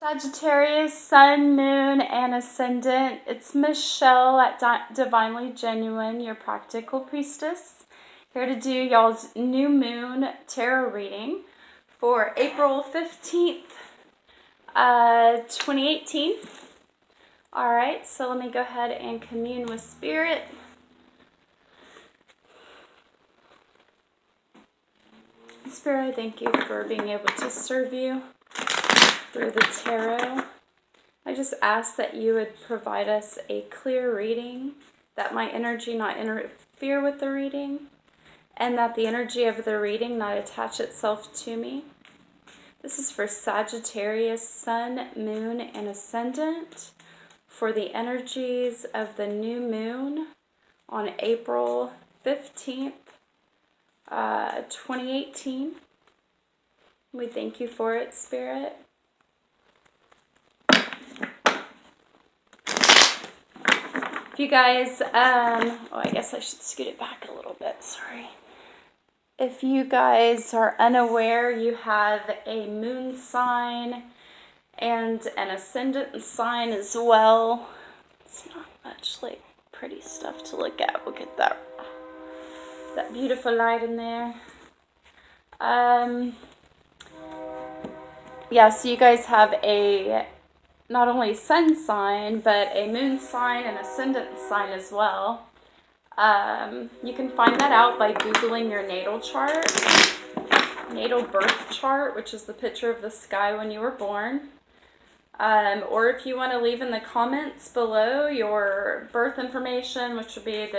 Sagittarius, Sun, Moon, and Ascendant. It's Michelle at Divinely Genuine, your practical priestess, here to do y'all's new moon tarot reading for April 15th, 2018. All right, so let me go ahead and commune with Spirit. Spirit, I thank you for being able to serve you through the tarot. I just ask that you would provide us a clear reading, that my energy not interfere with the reading, and that the energy of the reading not attach itself to me. This is for Sagittarius, Sun, Moon, and Ascendant, for the energies of the new moon on April 15th, 2018. We thank you for it, Spirit. If you guys, I guess I should scoot it back a little bit, sorry. If you guys are unaware, you have a moon sign and an ascendant sign as well. It's not much like pretty stuff to look at. Look at that beautiful light in there. Yeah, so you guys have a not only sun sign, but a moon sign and ascendant sign as well. You can find that out by Googling your natal chart, natal birth chart, which is the picture of the sky when you were born. Or if you want to leave in the comments below your birth information, which would be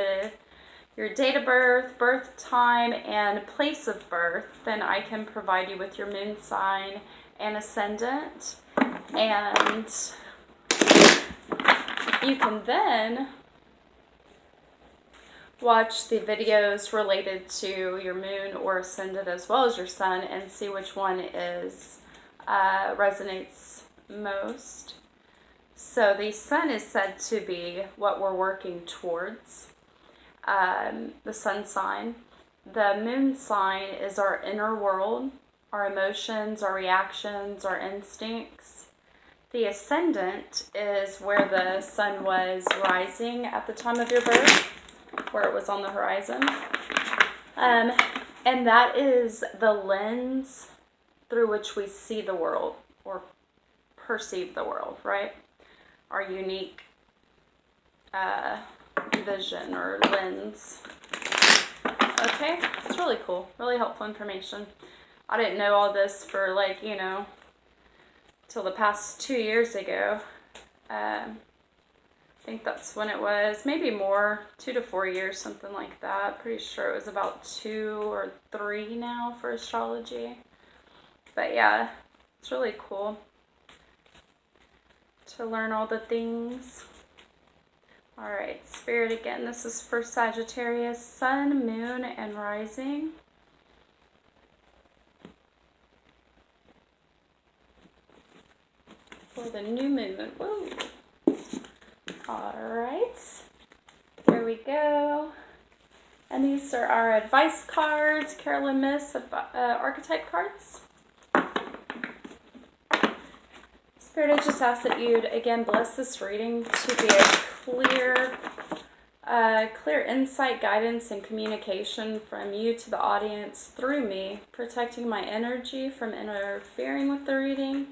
your date of birth, birth time, and place of birth, then I can provide you with your moon sign and ascendant. And you can then watch the videos related to your moon or ascendant as well as your sun and see which one resonates most. So the sun is said to be what we're working towards, the sun sign. The moon sign is our inner world, our emotions, our reactions, our instincts. The ascendant is where the sun was rising at the time of your birth, where it was on the horizon. And that is the lens through which we see the world or perceive the world, right? Our unique vision or lens. Okay, it's really cool, really helpful information. I didn't know all this for till the past 2 years ago. I think that's when it was, maybe more, 2 to 4 years, something like that. Pretty sure it was about 2 or 3 now for astrology. But yeah, it's really cool to learn all the things. All right, Spirit, again, this is for Sagittarius, Sun, Moon, and Rising. For the new moon. Woo. All right, here we go. And these are our advice cards, Carolyn Miss archetype cards. Spirit, I just ask that you'd again bless this reading to be a clear insight, guidance, and communication from you to the audience through me, protecting my energy from interfering with the reading,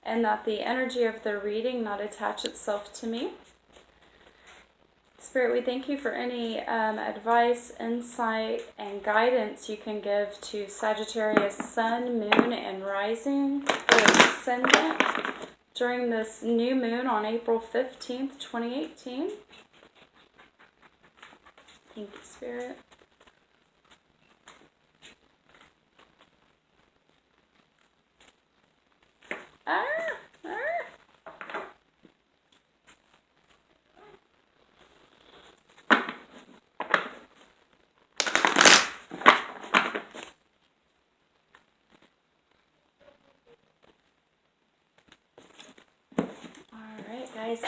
and that the energy of the reading not attach itself to me. Spirit, we thank you for any advice, insight, and guidance you can give to Sagittarius, Sun, Moon, and Rising or Ascendant during this new moon on April 15th, 2018. Thank you, Spirit. Alright, guys,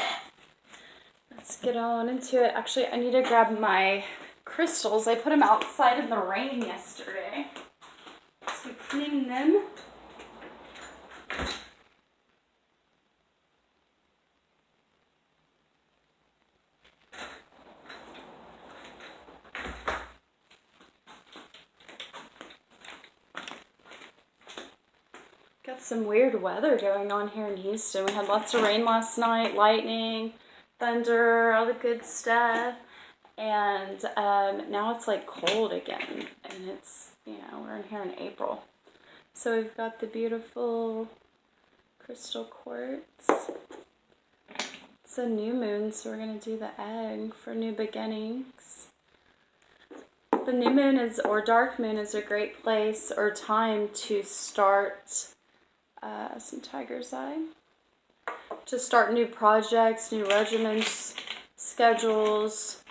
let's get on into it. Actually, I need to grab my crystals. I put them outside in the rain yesterday, so clean them. some weird weather going on here in Houston. We had lots of rain last night, lightning, thunder, all the good stuff. And now it's like cold again. And it's, you know, we're in here in April. So we've got the beautiful crystal quartz. It's a new moon, so we're going to do the egg for new beginnings. The new moon is, or dark moon, is a great place or time to start some tiger's eye. To start new projects, new regimens, schedules,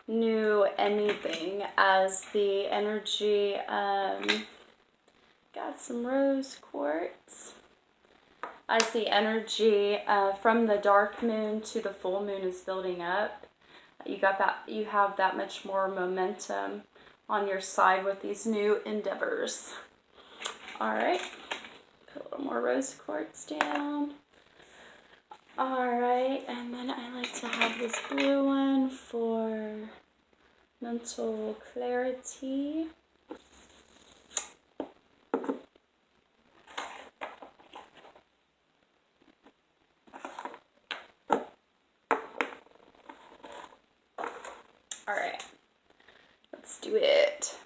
new anything, as the energy, got some rose quartz. As the energy from the dark moon to the full moon is building up, you have that much more momentum on your side with these new endeavors. All right, put a little more rose quartz down. All right, and then I like to have this blue one for mental clarity. All right, let's do it.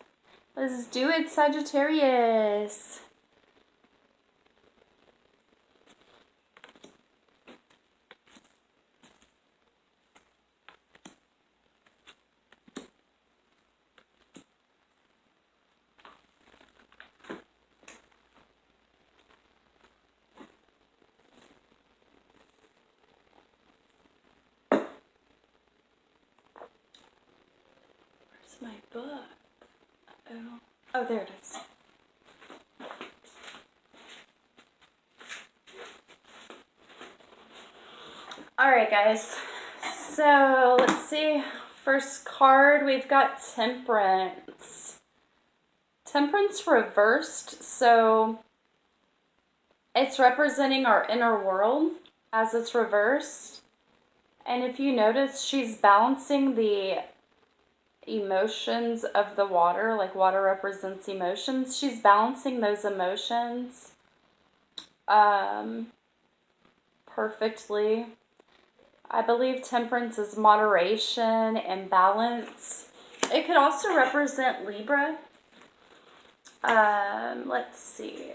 Let's do it, Sagittarius. My book. Oh, there it is. All right, guys. So let's see. First card, we've got Temperance. Temperance reversed, so it's representing our inner world as it's reversed. And if you notice, she's balancing the emotions of the water, like water represents emotions. She's balancing those emotions perfectly. I believe temperance is moderation and balance. It could also represent Libra. Let's see.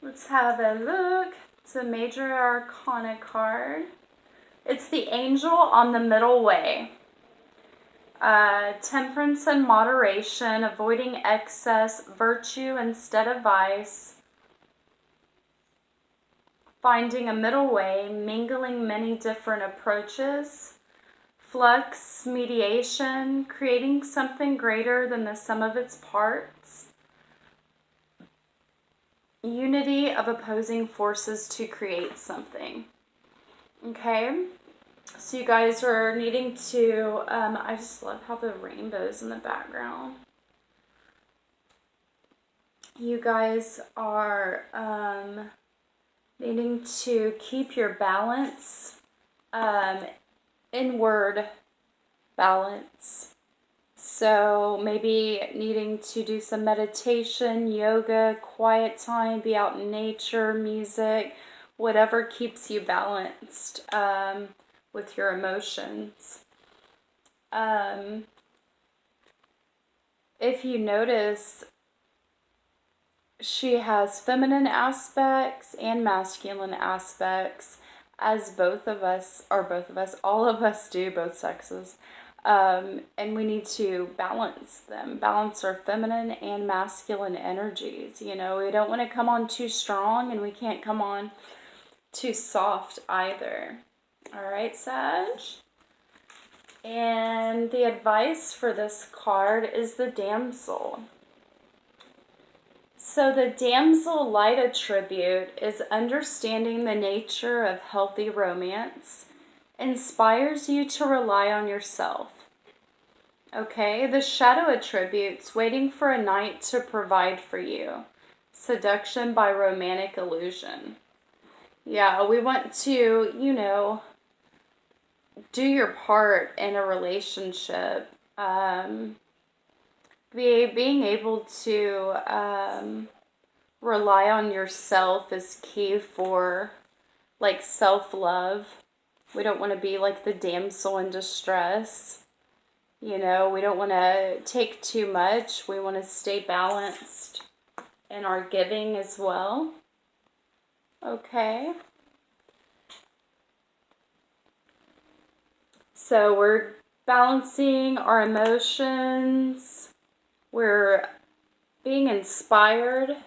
Let's have a look. It's a major arcana card. It's the angel on the middle way. Temperance and moderation, avoiding excess, virtue instead of vice, finding a middle way, mingling many different approaches, flux, mediation, creating something greater than the sum of its parts, unity of opposing forces to create something. Okay? So you guys are needing to, I just love how the rainbow's in the background. You guys are needing to keep your balance, inward balance. So maybe needing to do some meditation, yoga, quiet time, be out in nature, music, whatever keeps you balanced. With your emotions. If you notice, she has feminine aspects and masculine aspects, as all of us do, both sexes. And we need to balance them, balance our feminine and masculine energies. You know, we don't want to come on too strong, and we can't come on too soft either. All right, Sag. And the advice for this card is the damsel. So the damsel light attribute is understanding the nature of healthy romance, inspires you to rely on yourself. Okay, the shadow attributes waiting for a knight to provide for you, seduction by romantic illusion. Yeah, we want to, you know, do your part in a relationship. Being able to rely on yourself is key for like self-love. We don't want to be like the damsel in distress. You know, we don't want to take too much. We want to stay balanced in our giving as well. Okay. So we're balancing our emotions. We're being inspired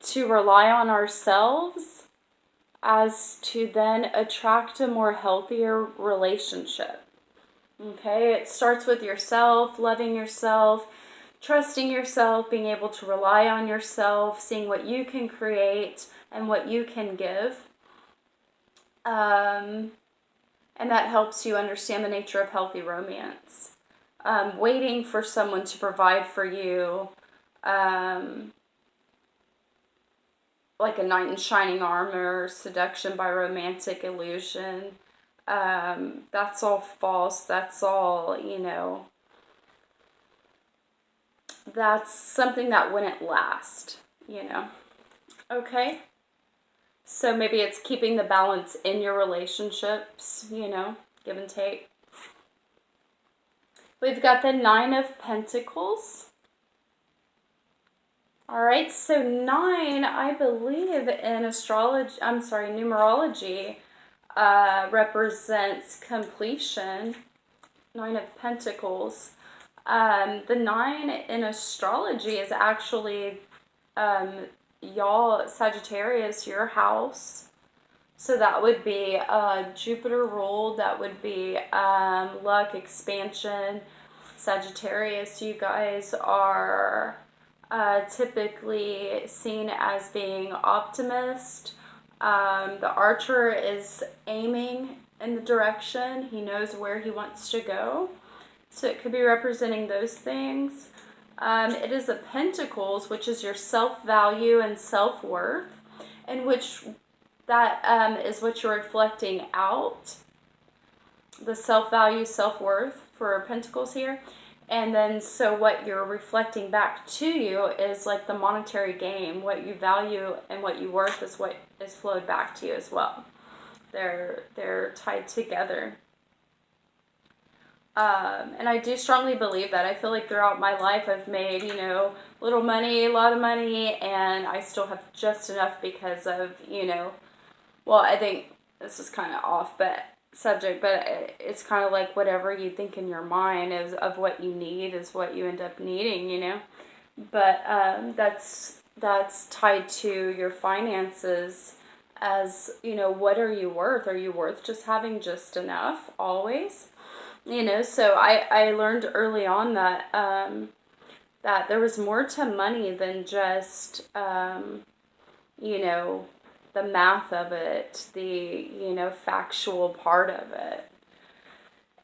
to rely on ourselves as to then attract a more healthier relationship. Okay, it starts with yourself, loving yourself, trusting yourself, being able to rely on yourself, seeing what you can create and what you can give. And that helps you understand the nature of healthy romance. Waiting for someone to provide for you, like a knight in shining armor, seduction by romantic illusion. That's all false. That's all, you know, that's something that wouldn't last, you know. Okay? So maybe it's keeping the balance in your relationships, you know, give and take. We've got the Nine of Pentacles. All right, so 9, I believe in numerology, represents completion. 9 of Pentacles. The 9 in astrology is actually y'all, Sagittarius, your house. So that would be Jupiter ruled. That would be luck, expansion. Sagittarius, you guys are typically seen as being optimist. The archer is aiming in the direction. He knows where he wants to go. So it could be representing those things. It is a Pentacles, which is your self-value and self-worth, and which that is what you're reflecting out. The self-value, self-worth for Pentacles here. And then so what you're reflecting back to you is like the monetary gain. What you value and what you worth is what is flowed back to you as well. They're tied together. And I do strongly believe that. I feel like throughout my life I've made, you know, little money, a lot of money, and I still have just enough because of, you know, well, I think this is kind of off subject, but it's kind of like whatever you think in your mind is of what you need is what you end up needing, you know. But that's tied to your finances as, you know, what are you worth? Are you worth just having just enough always? You know, so I learned early on that that there was more to money than just, you know, the math of it, the, you know, factual part of it.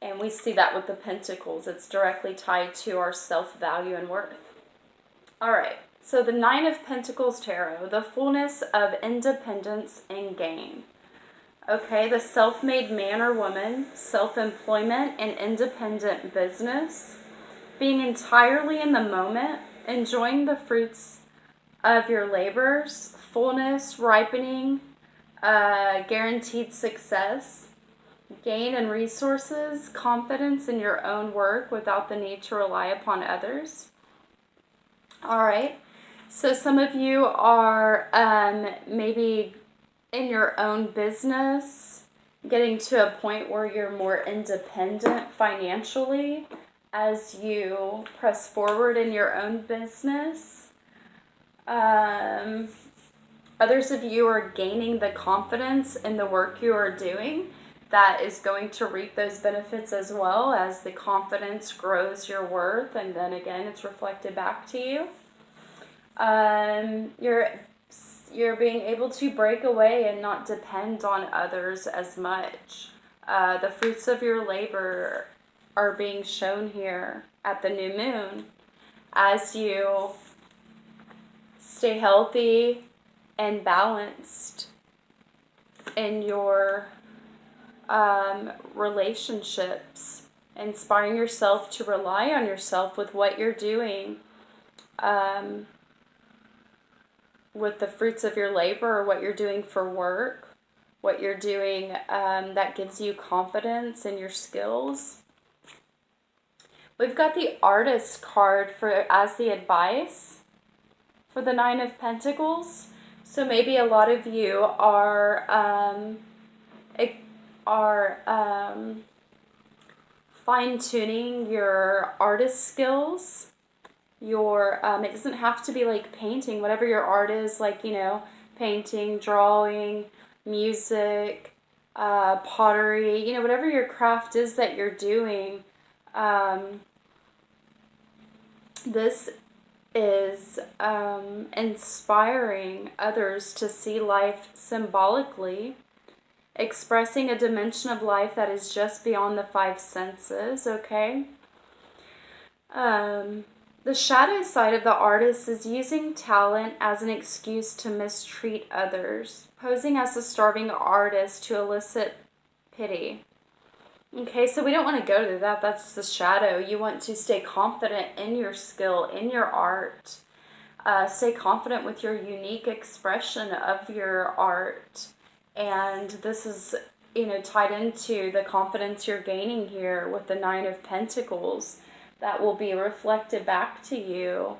And we see that with the Pentacles. It's directly tied to our self-value and worth. All right, so the Nine of Pentacles Tarot, the fullness of independence and gain. Okay, the self-made man or woman, self-employment and independent business, being entirely in the moment, enjoying the fruits of your labors, fullness, ripening, guaranteed success, gain in resources, confidence in your own work without the need to rely upon others. All right, so some of you are maybe in your own business, getting to a point where you're more independent financially as you press forward in your own business. Others of you are gaining the confidence in the work you are doing that is going to reap those benefits as well as the confidence grows your worth, and then again it's reflected back to you. You're being able to break away and not depend on others as much. The fruits of your labor are being shown here at the new moon as you stay healthy and balanced in your relationships, inspiring yourself to rely on yourself with what you're doing. with the fruits of your labor, or what you're doing for work, what you're doing that gives you confidence in your skills. We've got the Artist card as the advice for the Nine of Pentacles. So maybe a lot of you are fine-tuning your artist skills. It doesn't have to be like painting, whatever your art is, like, painting, drawing, music, pottery, whatever your craft is that you're doing. This is inspiring others to see life symbolically, expressing a dimension of life that is just beyond the five senses, okay? The shadow side of the artist is using talent as an excuse to mistreat others, posing as a starving artist to elicit pity. Okay, so we don't want to go to that. That's the shadow. You want to stay confident in your skill, in your art. Stay confident with your unique expression of your art. And this is, tied into the confidence you're gaining here with the Nine of Pentacles that will be reflected back to you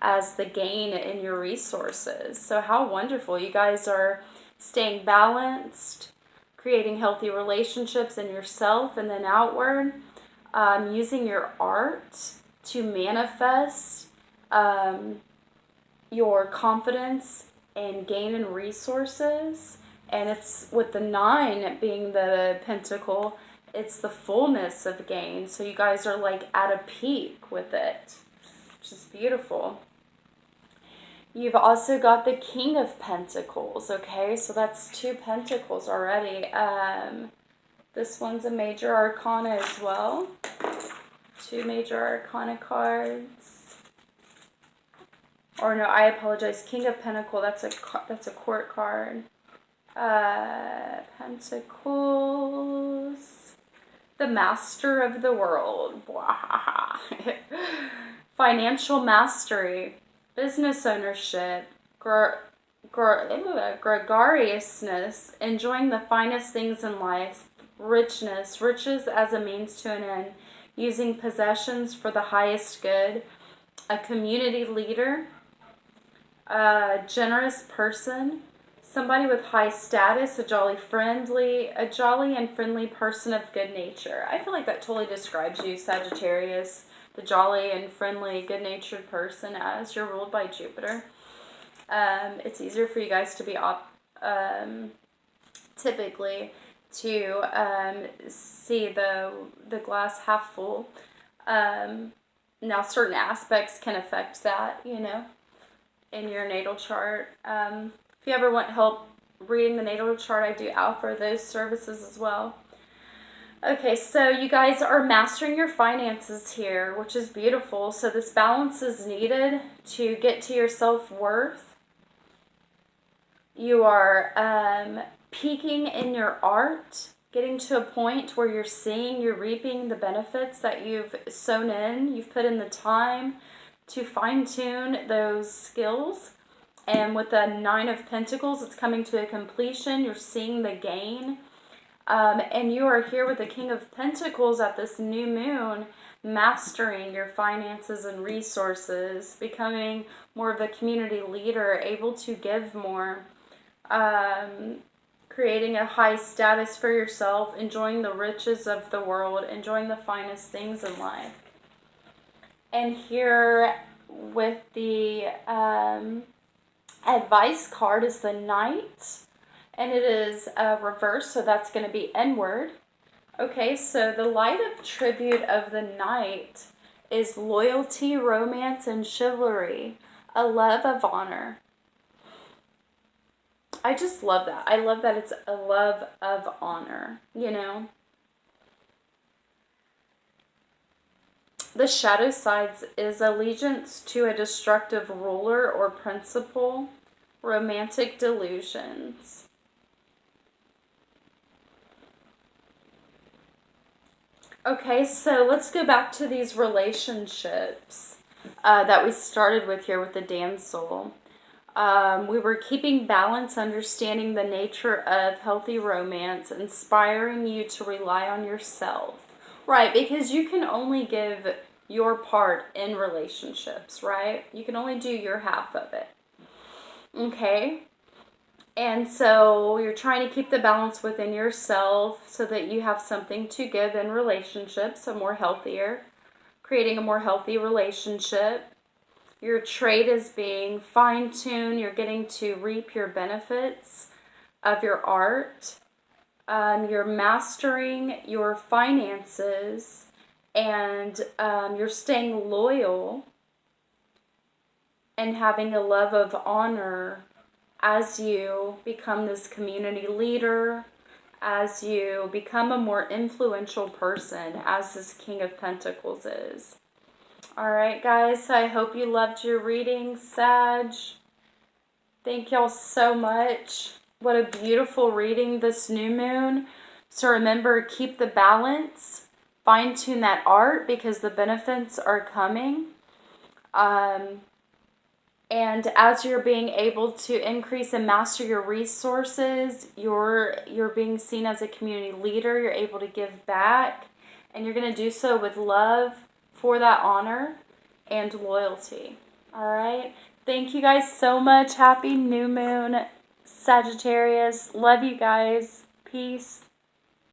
as the gain in your resources. So how wonderful. You guys are staying balanced, creating healthy relationships in yourself and then outward, using your art to manifest your confidence and gain in resources. And it's with the 9 being the pentacle, it's the fullness of gain. So you guys are like at a peak with it, which is beautiful. You've also got the King of Pentacles, okay? So that's 2 pentacles already. This one's a major arcana as well. 2 major arcana cards. Or no, I apologize. King of Pentacles, that's a court card. Pentacles. The Master of the World. Financial mastery. Business ownership, gregariousness, enjoying the finest things in life, riches as a means to an end, using possessions for the highest good, a community leader, a generous person, somebody with high status, a jolly and friendly person of good nature. I feel like that totally describes you, Sagittarius. The jolly and friendly, good-natured person, as you're ruled by Jupiter. It's easier for you guys to be typically to see the glass half full. Now, certain aspects can affect that, in your natal chart. If you ever want help reading the natal chart, I do offer those services as well. Okay, so you guys are mastering your finances here, which is beautiful. So this balance is needed to get to your self-worth. You are peaking in your art, getting to a point where you're reaping the benefits that you've sown in. You've put in the time to fine-tune those skills. And with the 9 of Pentacles, it's coming to a completion. You're seeing the gain. And you are here with the King of Pentacles at this new moon, mastering your finances and resources, becoming more of a community leader, able to give more, creating a high status for yourself, enjoying the riches of the world, enjoying the finest things in life. And here with the advice card is the Knight. And it is reversed, so that's going to be inward. Okay, so the light of tribute of the Knight is loyalty, romance, and chivalry. A love of honor. I just love that. I love that it's a love of honor, The shadow sides is allegiance to a destructive ruler or principle, romantic delusions. Okay, so let's go back to these relationships that we started with here with the damsel. We were keeping balance, understanding the nature of healthy romance, inspiring you to rely on yourself. Right, because you can only give your part in relationships, right? You can only do your half of it. Okay? And so you're trying to keep the balance within yourself so that you have something to give in relationships, creating a more healthy relationship. Your trade is being fine-tuned. You're getting to reap your benefits of your art. You're mastering your finances, and you're staying loyal and having a love of honor as you become this community leader, as you become a more influential person, as this King of Pentacles is. Alright, guys, I hope you loved your reading, Sag. Thank y'all so much. What a beautiful reading this new moon. So remember, keep the balance. Fine-tune that art because the benefits are coming. And as you're being able to increase and master your resources, you're being seen as a community leader. You're able to give back. And you're going to do so with love for that honor and loyalty. All right. Thank you guys so much. Happy new moon, Sagittarius. Love you guys. Peace.